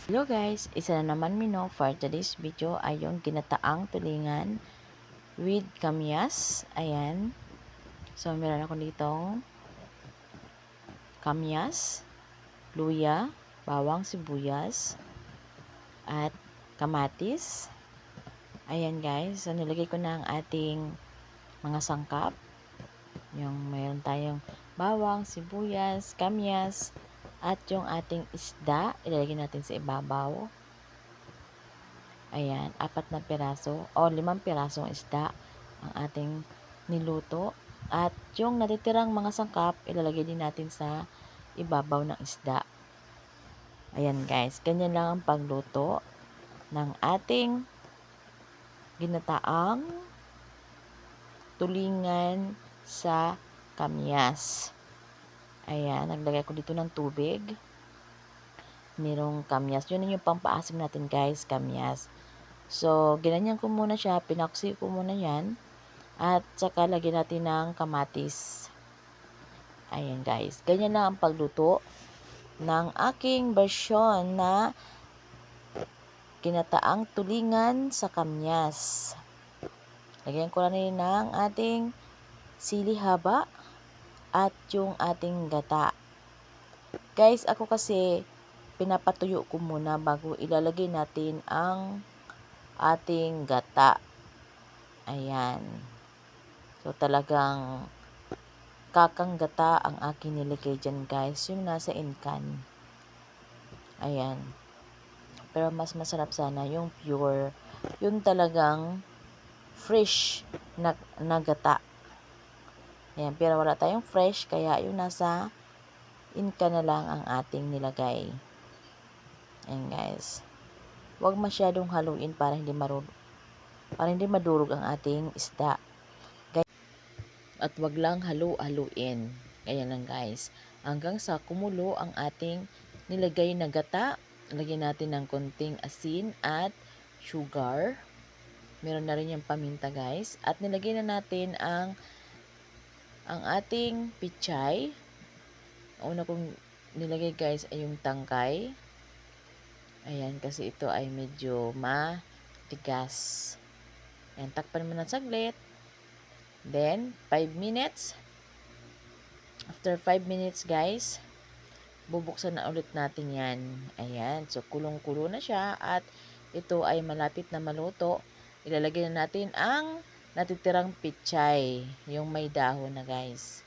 Hello guys, isa na naman mino for today's video ay yung ginataang tulingan with kamyas. Ayan. So, meron ako ditong kamyas, luya, bawang sibuyas, at kamatis. Ayan guys. So, nilagay ko na ang ating mga sangkap. Yung mayroon tayong bawang, sibuyas, kamyas, at yung ating isda. Ilalagay natin sa ibabaw. Ayan, 4 na piraso o 5 pirasong isda ang ating niluto. At yung natitirang mga sangkap, ilalagay din natin sa ibabaw ng isda. Ayan guys, ganyan lang ang pagluto ng ating ginataang tulingan sa kamyas. Ayan, naglagay ko dito ng tubig. Merong kamyas. Yun yung pampaasim natin guys, kamyas. So, ginanyan ko muna siya, pinaksi ko muna yan. At saka lagyan natin ng kamatis. Ayan guys. Ganyan lang ang pagluto ng aking version na ginataang tulingan sa kamyas. Lagyan ko na rin ng ating sili haba at yung ating gata. Guys, ako kasi pinapatuyo ko muna bago ilalagay natin ang ating gata. Ayan. So, talagang kakang gata ang aking nilagay dyan guys. Yung nasa inkan. Ayan. Pero mas masarap sana yung pure. Yung talagang fresh na gata. Ayan. Pero wala tayong fresh. Kaya yung nasa inkan na lang ang ating nilagay. Ayan guys. Huwag masyadong haluin para hindi madurog ang ating isda. At wag lang halu-haluin. Ayan lang guys. Hanggang sa kumulo ang ating nilagay na gata. Lagyan natin ng konting asin at sugar. Meron na rin yung paminta guys. At nilagay na natin ang ating pichay. Una kong nilagay guys ay yung tangkay. Ayan kasi ito ay medyo matigas. Ayan, takpan mo na saglit. Then, 5 minutes. After 5 minutes guys, bubuksan na ulit natin yan. Ayan. So, kulong-kulo na siya at ito ay malapit na maluto. Ilalagay na natin ang natitirang pichay. Yung may dahon na guys.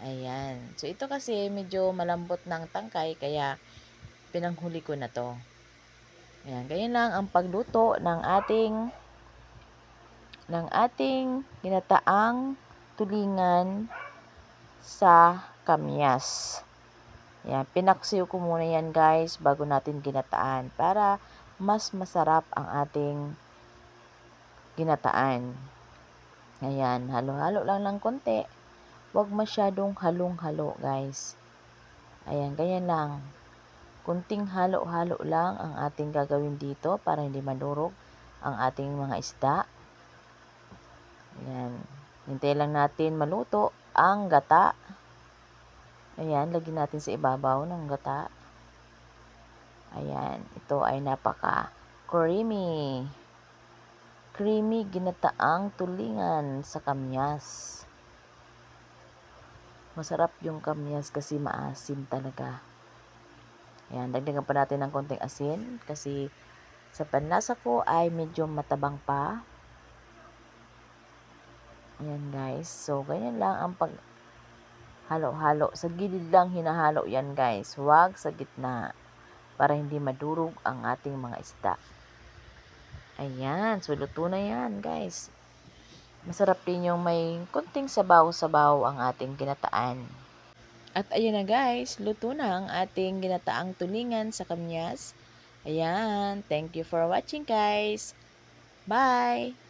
Ayan. So, ito kasi medyo malambot ng tangkay kaya pinanghuli ko na to. Ayan. Ganyan lang ang pagluto ng ating ginataang tulingan sa kamyas. Yan, pinaksiw ko muna yan guys bago natin ginataan para mas masarap ang ating ginataan. Ayan, halo-halo lang ng konti. Huwag masyadong halong-halo guys. Ayan, ganyan lang. Kunting halo-halo lang ang ating gagawin dito para hindi madurog ang ating mga isda. Ayan, hintay lang natin maluto ang gata. Ayan, lagyan natin sa ibabaw ng gata. Ayan, ito ay napaka-creamy. Creamy ginataang tulingan sa kamyas. Masarap yung kamyas kasi maasim talaga. Ayan, dagdagan pa natin ng konting asin kasi sa panlasa ko ay medyo matabang pa. Ayan guys, so ganyan lang ang halo-halo. Sa gilid lang hinahalo yan guys. Huwag sa gitna para hindi madurog ang ating mga isda. Ayan. So, luto na yan guys. Masarap din yung may konting sabaw-sabaw ang ating ginataan. At ayan na guys. Luto na ang ating ginataang tulingan sa kamyas. Ayan. Thank you for watching guys. Bye!